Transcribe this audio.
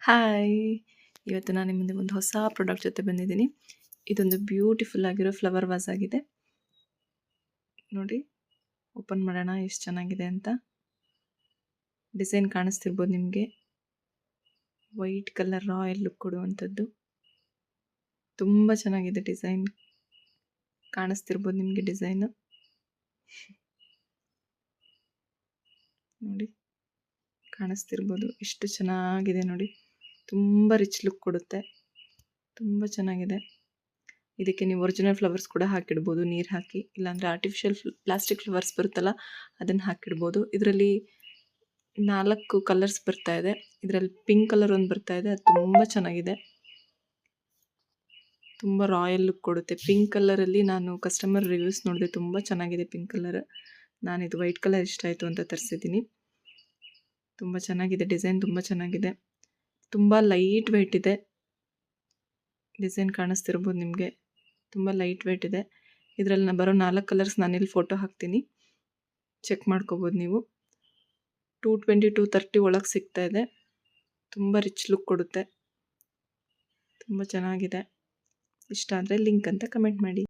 Hi! ಇವತ್ತು ನಾನು ನಿಮ್ಮ ಮುಂದೆ ಒಂದು ಹೊಸ ಪ್ರಾಡಕ್ಟ್ ಜೊತೆ ಬಂದಿದ್ದೀನಿ. ಇದೊಂದು ಬ್ಯೂಟಿಫುಲ್ ಆಗಿರೋ ಫ್ಲವರ್ ವಾಸ್ ಆಗಿದೆ. ನೋಡಿ, ಓಪನ್ ಮಾಡೋಣ ಎಷ್ಟು ಚೆನ್ನಾಗಿದೆ ಅಂತ. ಡಿಸೈನ್ ಕಾಣಿಸ್ತಿರ್ಬೋದು ನಿಮಗೆ. ವೈಟ್ ಕಲರ್ ರಾಯಲ್ ಲುಕ್ ಕೊಡುವಂಥದ್ದು. ತುಂಬ ಚೆನ್ನಾಗಿದೆ ಡಿಸೈನ್. ಕಾಣಿಸ್ತಿರ್ಬೋದು ನಿಮಗೆ ಡಿಸೈನು. ನೋಡಿ, ಕಾಣಿಸ್ತಿರ್ಬೋದು ಎಷ್ಟು ಚೆನ್ನಾಗಿದೆ ನೋಡಿ. ತುಂಬ ರಿಚ್ ಲುಕ್ ಕೊಡುತ್ತೆ. ತುಂಬ ಚೆನ್ನಾಗಿದೆ. ಇದಕ್ಕೆ ನೀವು ಒರಿಜಿನಲ್ ಫ್ಲವರ್ಸ್ ಕೂಡ ಹಾಕಿಡ್ಬೋದು, ನೀರು ಹಾಕಿ. ಇಲ್ಲಾಂದರೆ ಆರ್ಟಿಫಿಷಿಯಲ್ ಪ್ಲಾಸ್ಟಿಕ್ ಫ್ಲವರ್ಸ್ ಬರುತ್ತಲ್ಲ, ಅದನ್ನು ಹಾಕಿಡ್ಬೋದು. ಇದರಲ್ಲಿ 4 ಕಲರ್ಸ್ ಬರ್ತಾ ಇದೆ. ಇದರಲ್ಲಿ ಪಿಂಕ್ ಕಲರ್ ಒಂದು ಬರ್ತಾ ಇದೆ, ಅದು ತುಂಬ ಚೆನ್ನಾಗಿದೆ. ತುಂಬ ರಾಯಲ್ ಲುಕ್ ಕೊಡುತ್ತೆ. ಪಿಂಕ್ ಕಲರಲ್ಲಿ ನಾನು ಕಸ್ಟಮರ್ ರಿವ್ಯೂಸ್ ನೋಡಿದೆ, ತುಂಬ ಚೆನ್ನಾಗಿದೆ ಪಿಂಕ್ ಕಲರ್. ನಾನಿದು ವೈಟ್ ಕಲರ್ ಇಷ್ಟ ಆಯಿತು ಅಂತ ತರಿಸಿದ್ದೀನಿ. ತುಂಬ ಚೆನ್ನಾಗಿದೆ ಡಿಸೈನ್, ತುಂಬ ಚೆನ್ನಾಗಿದೆ. ತುಂಬ ಲೈಟ್ ವೆಯ್ಟ್ ಇದೆ. ಡಿಸೈನ್ ಕಾಣಿಸ್ತಿರ್ಬೋದು ನಿಮಗೆ. ತುಂಬ ಲೈಟ್ ವೆಯ್ಟ್ ಇದೆ. ಇದರಲ್ಲಿ ಬರೋ 4 ಕಲರ್ಸ್ ನಾನಿಲ್ಲಿ ಫೋಟೋ ಹಾಕ್ತೀನಿ, ಚೆಕ್ ಮಾಡ್ಕೋಬೋದು ನೀವು. 220 230 ಒಳಗೆ ಸಿಗ್ತಾ ಇದೆ. ತುಂಬ ರಿಚ್ ಲುಕ್ ಕೊಡುತ್ತೆ. ತುಂಬ ಚೆನ್ನಾಗಿದೆ. ಇಷ್ಟ ಆದರೆ ಲಿಂಕ್ ಅಂತ ಕಮೆಂಟ್ ಮಾಡಿ.